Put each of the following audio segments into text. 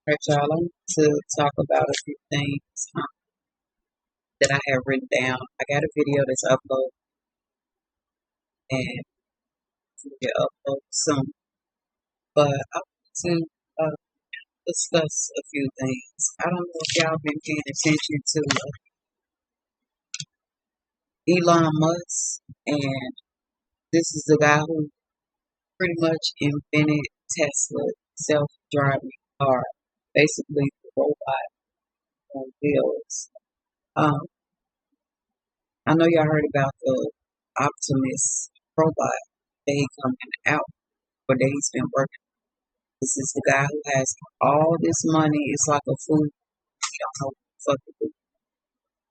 Right, y'all. I want to talk about a few things that I have written down. I got a video that's uploaded and it's gonna get uploaded soon. But I want to discuss a few things. I don't know if y'all been paying attention to Elon Musk, and this is the guy who pretty much invented Tesla self-driving car, basically the robot on wheels. Um, I know y'all heard about the Optimus robot that he coming out, or that he's been working. This is the guy who has all this money. It's like a fool. He don't know what the fuck to do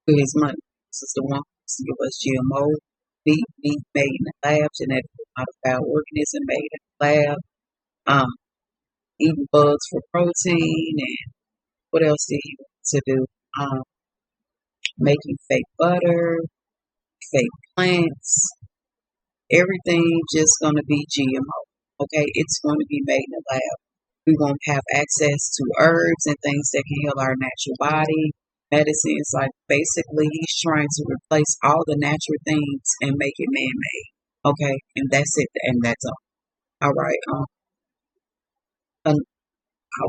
with his money. This is the one who wants to give us GMO meat made in the lab, genetically modified organism made in the lab, um, eating bugs for protein, and what else did he want to do? Um, Making fake butter, fake plants, everything just gonna be GMO. Okay, it's going to be made in the lab. We won't have access to herbs and things that can heal our natural body. Medicines, like basically, he's trying to replace all the natural things and make it man-made. Okay, and that's it, and that's all. All right. I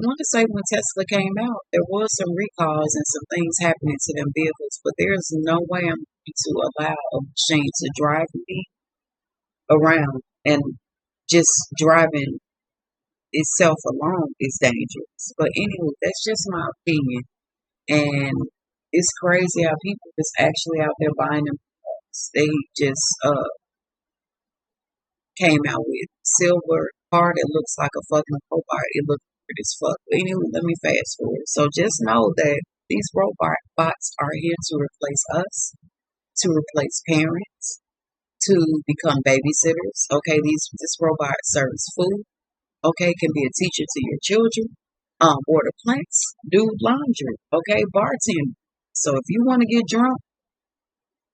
want to say when Tesla came out, there was some recalls and some things happening to them vehicles, but there's no way I'm going to allow a machine to drive me around, and just driving itself alone is dangerous. But anyway, that's just my opinion. And it's crazy how people is actually out there buying them cars. They just came out with silver car that looks like a fucking robot. It looks weird as fuck. But anyway, let me fast forward. So just know that these robot bots are here to replace us, to replace parents, to become babysitters. Okay, this robot serves food. Okay, can be a teacher to your children. Water plants, do laundry. Okay, bartend. So if you want to get drunk,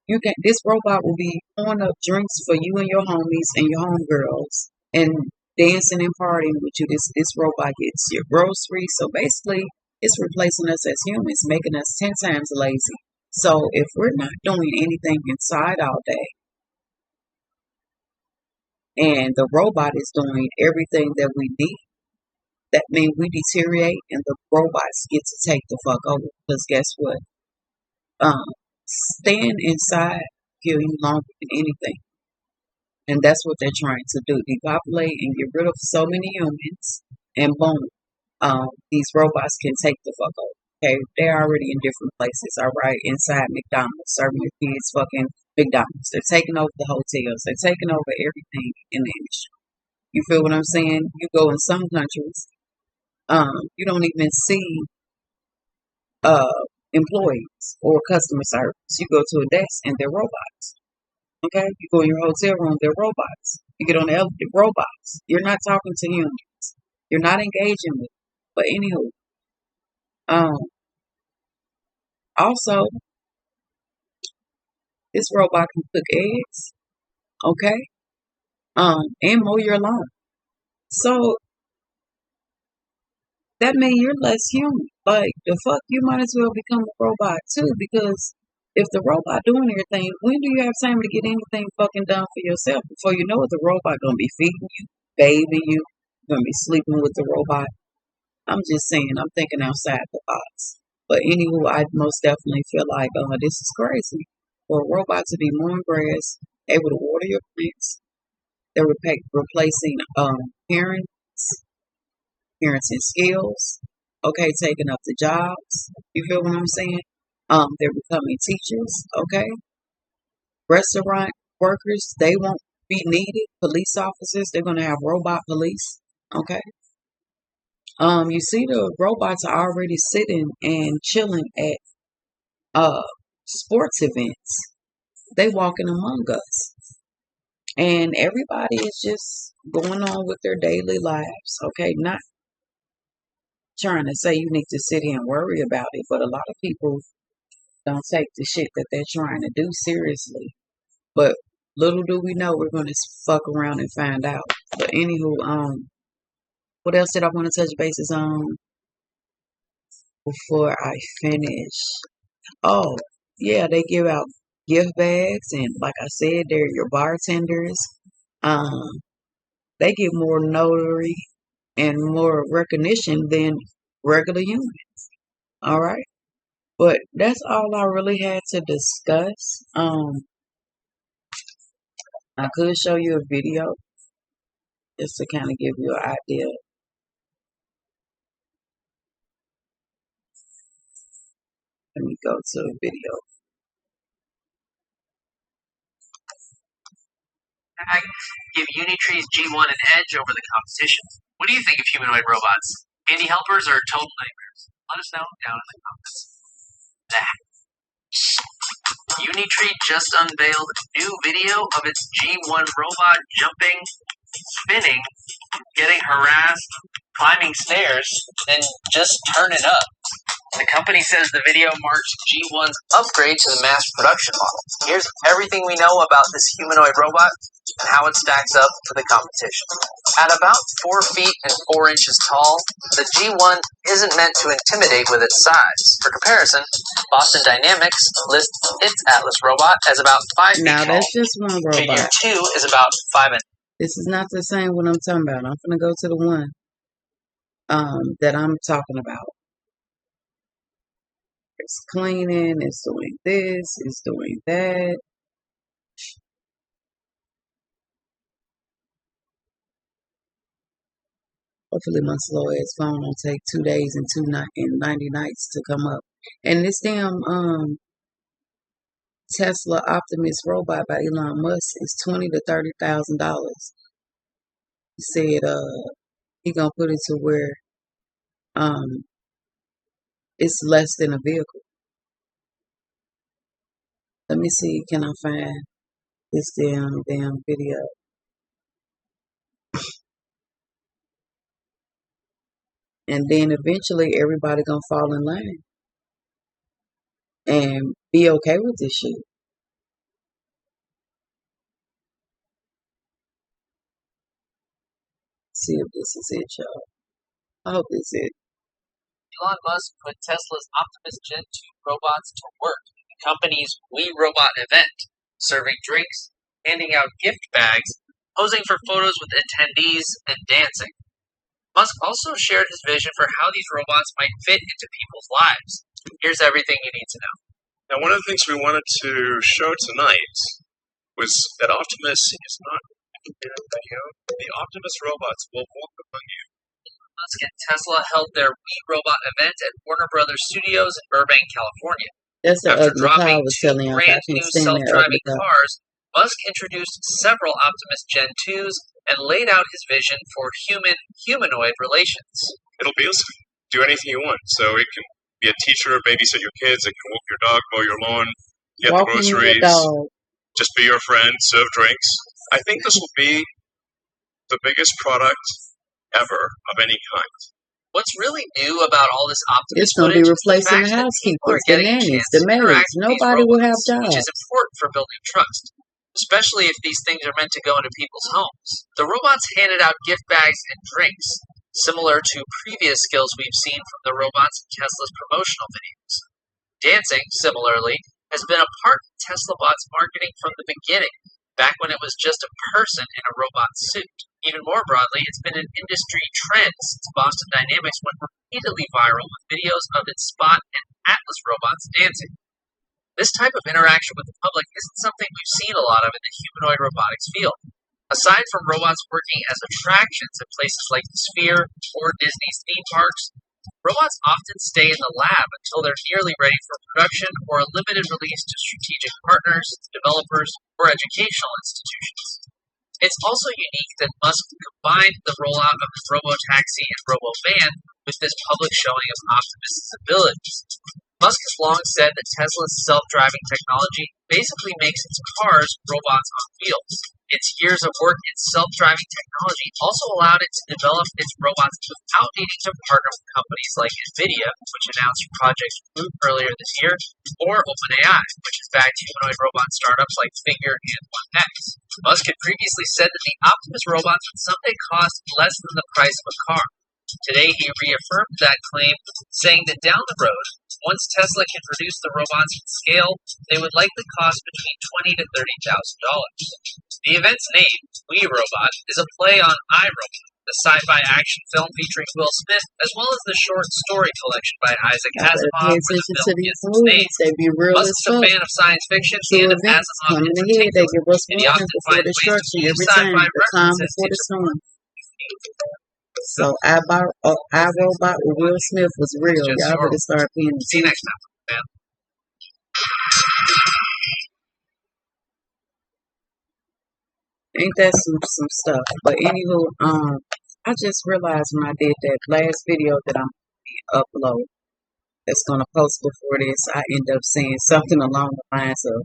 you can. This robot will be pouring up drinks for you and your homies and your homegirls, and dancing and partying with you. This robot gets your groceries. So basically, it's replacing us as humans, making us 10 times lazy. So if we're not doing anything inside all day, and the robot is doing everything that we need, that means we deteriorate and the robots get to take the fuck over. Because guess what? Staying inside kill you longer than anything. And that's what they're trying to do. Depopulate and get rid of so many humans, and boom, these robots can take the fuck over. Okay, they're already in different places, all right, inside McDonald's, serving your kids fucking McDonald's. They're taking over the hotels. They're taking over everything in the industry. You feel what I'm saying? You go in some countries, you don't even see employees or customer service. You go to a desk and they're robots. Okay, you go in your hotel room, they're robots. You get on the elevator, robots. You're not talking to humans. You're not engaging with them. But anywho, um, also this robot can cook eggs, okay, and mow your lawn. So that means you're less human. Like the fuck, you might as well become a robot too, because if the robot doing everything, when do you have time to get anything fucking done for yourself? Before you know it, the robot gonna be feeding you, bathing you, gonna be sleeping with the robot. I'm just saying, I'm thinking outside the box. But anywho, I most definitely feel like this is crazy. For a robot to be mowing grass, able to water your plants, they're replacing parents, parenting skills, okay, taking up the jobs. You feel what I'm saying? They're becoming teachers, okay? Restaurant workers, they won't be needed. Police officers, they're gonna have robot police, okay? You see the robots are already sitting and chilling at sports events. They walking among us. And everybody is just going on with their daily lives, okay? Not trying to say you need to sit here and worry about it, but a lot of people don't take the shit that they're trying to do seriously. But little do we know, we're gonna fuck around and find out. But anywho, what else did I want to touch bases on? before I finish. Oh, yeah, they give out gift bags, and like I said, they're your bartenders. Um, they get more notoriety and more recognition than regular humans. All right, but that's all I really had to discuss. I could show you a video just to kind of give you an idea. Let me go to the video. Give Unitree's G1 an edge over the competition. What do you think of humanoid robots? Handy helpers or total nightmares? Let us know down in the comments. Unitree just unveiled a new video of its G1 robot jumping, spinning, getting harassed, climbing stairs, and just turning up. The company says the video marks G1's upgrade to the mass production model. Here's everything we know about this humanoid robot and how it stacks up to the competition. At about 4 feet and 4 inches tall, the G1 isn't meant to intimidate with its size. For comparison, Boston Dynamics lists its Atlas robot as about 5 feet Now tall. that's just one Figure robot. 2 is about 5 inches. This is not the same one I'm talking about. I'm gonna go to the one that I'm talking about. It's cleaning, it's doing this, it's doing that. Hopefully my slow ass phone will take 2 days and 90 nights to come up. And this damn Tesla Optimus robot by Elon Musk is $20,000 to $30,000. He said he gonna put it to where it's less than a vehicle. Let me see, can I find this damn video? And then eventually everybody gonna fall in line and be okay with this shit. See if this is it, y'all. I hope this is it. Elon Musk put Tesla's Optimus Gen 2 robots to work at the company's We Robot event, serving drinks, handing out gift bags, posing for photos with attendees, and dancing. Musk also shared his vision for how these robots might fit into people's lives. Here's everything you need to know. Now, one of the things we wanted to show tonight was that Optimus is not in a video. The Optimus robots will walk among you. Musk and Tesla held their We Robot event at Warner Brothers Studios in Burbank, California. That's the After ugly car I dropping was 2 telling you. I brand can't new stand that ugly self-driving car. cars, Musk introduced several Optimus Gen 2s and laid out his vision for human-humanoid relations. It'll be do anything you want. So it can be a teacher, babysit your kids, it can walk your dog, mow your lawn, get the Walking your groceries, dog. just be your friend, serve drinks. I think this will be the biggest product ever of any kind. What's really new about all this Optimus It's going to be footage is the replacing fact the that people housekeepers, are the getting a nannies, chance the to maids. interact with these Nobody will have robots, which jobs. is important for building trust, especially if these things are meant to go into people's homes. The robots handed out gift bags and drinks, similar to previous skills we've seen from the robots in Tesla's promotional videos. Dancing, similarly, has been a part of Tesla Bot's marketing from the beginning, back when it was just a person in a robot suit. Even more broadly, it's been an industry trend since Boston Dynamics went repeatedly viral with videos of its Spot and Atlas robots dancing. This type of interaction with the public isn't something we've seen a lot of in the humanoid robotics field. Aside from robots working as attractions at places like the Sphere or Disney's theme parks, robots often stay in the lab until they're nearly ready for production or a limited release to strategic partners, developers, or educational institutions. It's also unique that Musk combined the rollout of his robo-taxi and robo-van with this public showing of Optimus's abilities. Musk has long said that Tesla's self-driving technology basically makes its cars robots on wheels. Its years of work in self-driving technology also allowed it to develop its robots without needing to partner with companies like NVIDIA, which announced Project Root earlier this year, or OpenAI, which has backed humanoid robot startups like Figure and 1X. Musk had previously said that the Optimus robots would someday cost less than the price of a car. Today, he reaffirmed that claim, saying that down the road, once Tesla can produce the robots at scale, they would likely cost between $20,000 to $30,000. The event's name, We Robot, is a play on iRobot, the sci-fi action film featuring Will Smith, as well as the short story collection by Isaac Gotta pay Asimov, where the attention to film these gets its name. movies. They be real as Musk's a fuck. fan of science fiction Two and of events Asimov coming in ahead. They particular, give us and he warning often before finds ways to destruction weave every sci-fi time. The calm references before the into storm. So iRobot with Will Smith was real. just Y'all better horrible. start paying See you attention. next time, man. Ain't that some stuff? But anywho, I just realized when I did that last video that I'm gonna upload that's gonna post before this, I end up saying something along the lines of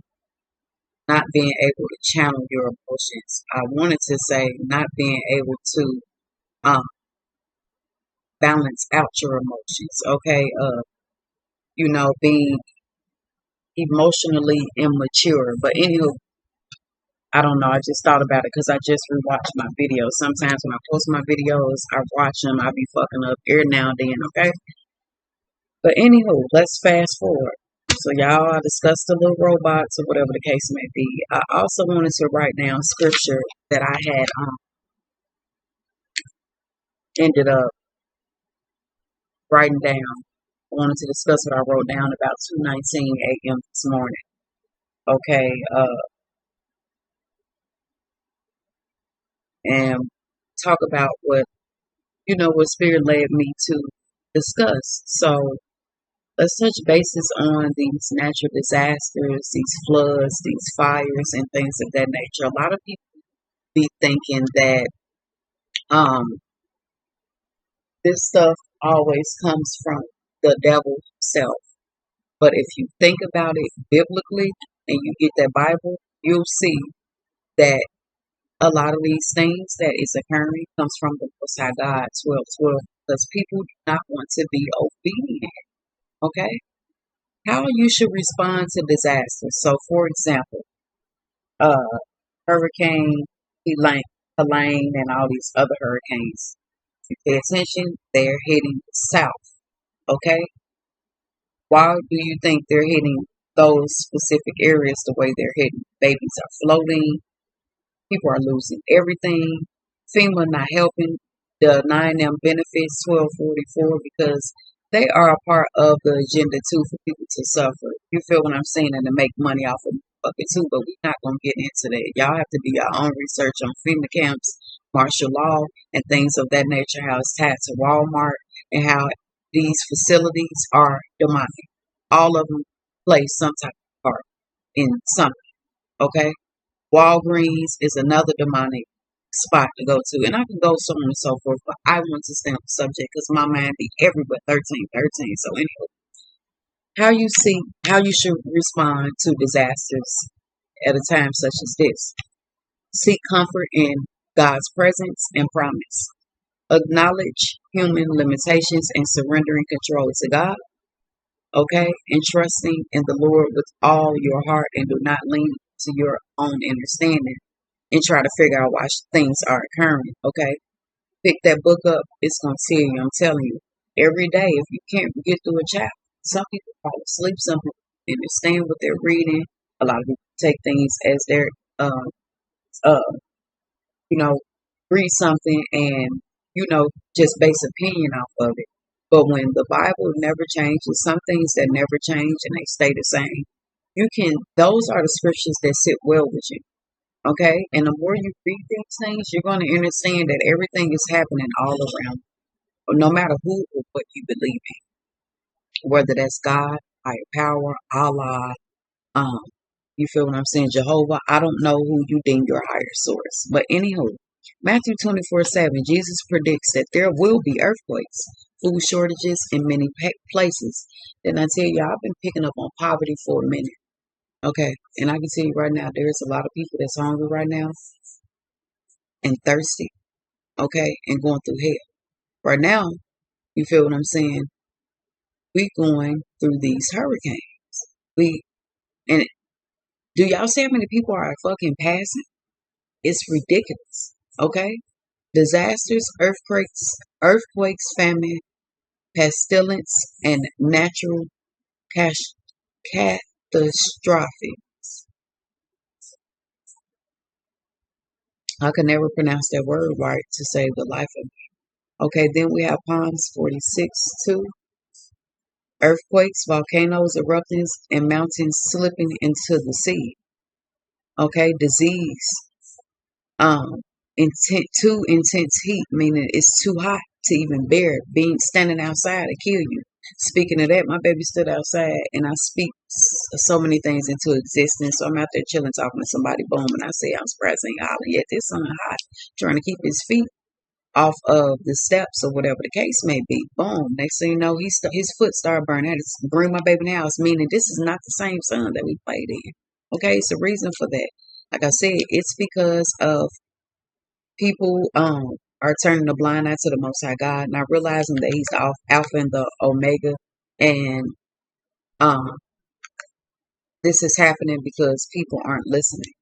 not being able to channel your emotions. I wanted to say not being able to um balance out your emotions. Okay, being emotionally immature. But anywho, I don't know. I just thought about it because I just rewatched my videos. Sometimes when I post my videos, I watch them. I be fucking up every now and then. Okay. But anywho, let's fast forward. So y'all, I discussed the little robots or whatever the case may be. I also wanted to write down scripture that I had ended up writing down. I wanted to discuss what I wrote down about 2:19 a.m. this morning. Okay, and talk about what Spirit led me to discuss. So let's touch bases on these natural disasters, these floods, these fires, and things of that nature. A lot of people be thinking that um, this stuff always comes from the devil himself. But if you think about it biblically and you get that Bible, you'll see that a lot of these things that is occurring comes from the Most High God 12:12 because people do not want to be obedient. Okay? How you should respond to disasters. So, for example, uh, Hurricane Helene, and all these other hurricanes. If you pay attention, they're hitting south. Okay? Why do you think they're hitting those specific areas the way they're hitting? Babies are floating. People are losing everything. FEMA not helping, denying them benefits 1244 because they are a part of the agenda too for people to suffer. You feel what I'm saying? And to make money off of it too, but we're not gonna get into that. Y'all have to do your own research on FEMA camps, martial law, and things of that nature, how it's tied to Walmart and how these facilities are demonic. All of them play some type of part in something, okay? Walgreens is another demonic spot to go to. And I can go so on and so forth, but I want to stay on the subject because my mind be everywhere 1313. So anyway, how you should respond to disasters at a time such as this. Seek comfort in God's presence and promise. Acknowledge human limitations and surrendering control to God. Okay? And trusting in the Lord with all your heart and do not lean to your own understanding and try to figure out why things are occurring. Okay? Pick that book up. It's going to tell you. I'm telling you. Every day, if you can't get through a chapter, some people fall asleep, some people understand what they're reading. A lot of people take things as their, uh, you know, read something and, just base opinion off of it. But when the Bible never changes, some things that never change and they stay the same, those are the scriptures that sit well with you. Okay? And the more you read these things, you're going to understand that everything is happening all around you, no matter who or what you believe in. Whether that's God, higher power, Allah, um, you feel what I'm saying? Jehovah, I don't know who you deem your higher source. But anywho, Matthew 24:7, Jesus predicts that there will be earthquakes, food shortages in many places. Then I tell you, I've been picking up on poverty for a minute. Okay, and I can tell you right now, there's a lot of people that's hungry right now and thirsty, okay, and going through hell. Right now, you feel what I'm saying? We going through these hurricanes. And do y'all see how many people are fucking passing? It's ridiculous, okay? Disasters, earthquakes, famine, pestilence, and natural catastrophe. I can never pronounce that word right to save the life of me. Okay, then we have Palms 46 2. Earthquakes, volcanoes, eruptions, and mountains slipping into the sea. Okay, disease. Um, too intense heat, meaning it's too hot to even bear. Being standing outside to kill you. Speaking of that, my baby stood outside, and I speak so many things into existence. So I'm out there chilling, talking to somebody. Boom, and I say I'm surprised he ain't hollering yet. This sun hot, trying to keep his feet off of the steps or whatever the case may be. Boom. Next thing you know, his foot started burning. I had to bring my baby in the house, meaning this is not the same sun that we played in. Okay, it's a reason for that. Like I said, it's because of people are turning a blind eye to the Most High God, not realizing that He's the Alpha and the Omega, and um, this is happening because people aren't listening.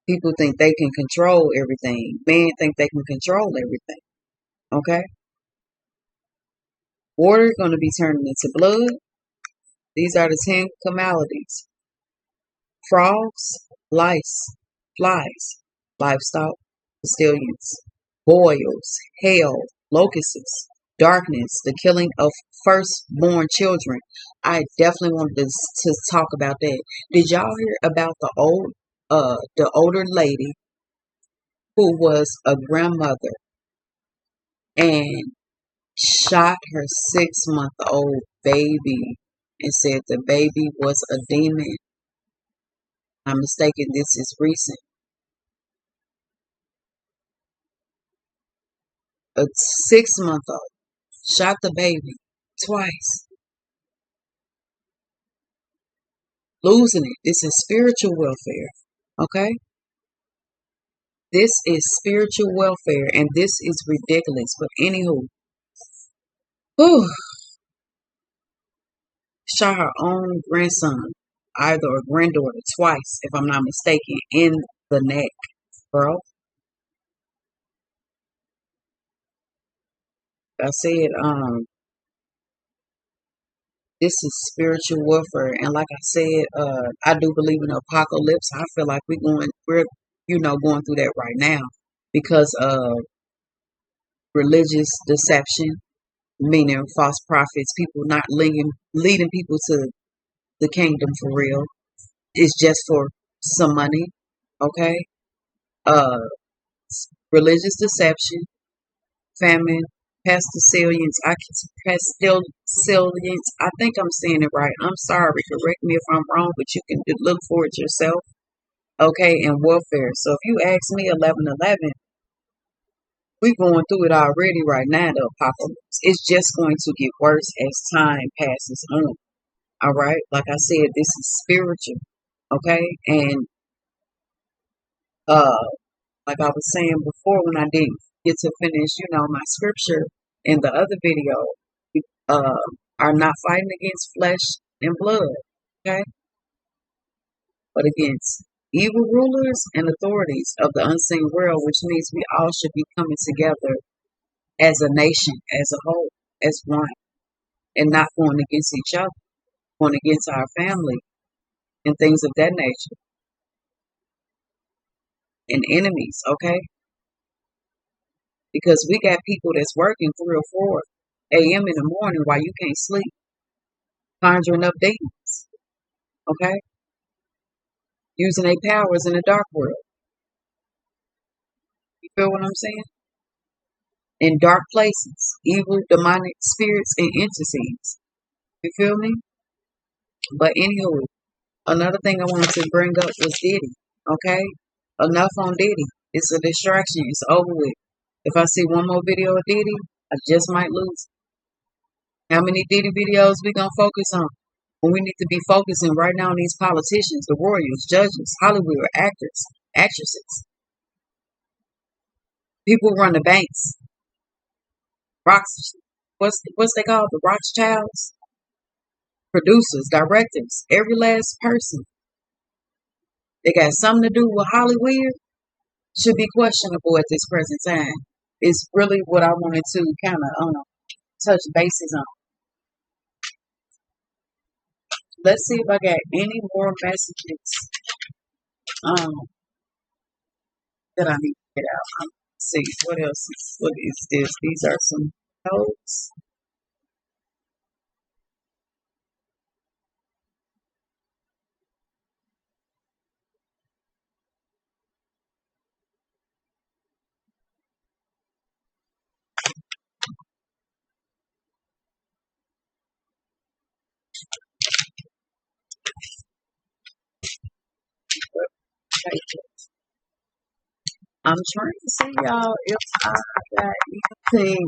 People think they can control everything. Men think they can control everything. Okay, water is going to be turning into blood. These are the 10 calamities: frogs, lice, flies, livestock, stallions, boils, hail, locusts, darkness, the killing of firstborn children. I definitely wanted to talk about that. Did y'all hear about the older lady who was a grandmother and shot her 6-month-old baby and said the baby was a demon? I'm mistaken, this is recent. A 6-month-old shot the baby twice, losing it. This is spiritual welfare. Okay? This is spiritual welfare, and this is ridiculous. But anywho, whew, shot her own grandson, either a granddaughter, twice, if I'm not mistaken, in the neck, bro. I said, this is spiritual warfare, and like I said, I do believe in the apocalypse. I feel like we're going through that right now because of religious deception, meaning false prophets, people not leading people to the kingdom for real. It's just for some money, okay? Uh, religious deception, famine, pestilence. Pestilence. I think I'm saying it right. I'm sorry. Correct me if I'm wrong, but you can look for it yourself, okay? And warfare. So if you ask me, 11:11, we're going through it already right now. The apocalypse. It's just going to get worse as time passes on. All right. Like I said, this is spiritual, okay? And uh, like I was saying before, when I didn't get to finish, my scripture in the other video, uh, are not fighting against flesh and blood, okay? But against evil rulers and authorities of the unseen world, which means we all should be coming together as a nation, as a whole, as one, and not going against each other, going against our family and things of that nature, and enemies, okay? Because we got people that's working 3 or 4 a.m. in the morning while you can't sleep, conjuring up demons, okay? Using their powers in the dark world. You feel what I'm saying? In dark places, evil, demonic spirits, and entities. You feel me? But anywho, another thing I wanted to bring up was Diddy, okay? Enough on Diddy. It's a distraction. It's over with. If I see one more video of Diddy, I just might lose. How many Diddy videos we gonna focus on? When we need to be focusing right now on these politicians, the royals, judges, Hollywood actors, actresses. People run the banks. Rocks, what's they called? The Rothschilds? Producers, directors, every last person. They got something to do with Hollywood. should be questionable at this present time. Is really what I wanted to kind of touch bases on. Let's see if I got any more messages um, that I need to get out. Let's see what else. What is this? These are some notes. I'm trying to see y'all if I got anything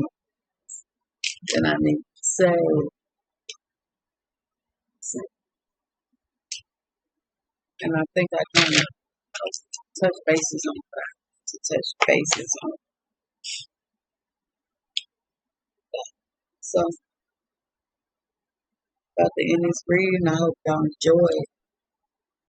that I need to say. And I think I kind of touch bases on what I need to touch bases on. So, about to end this reading. I hope y'all enjoy it.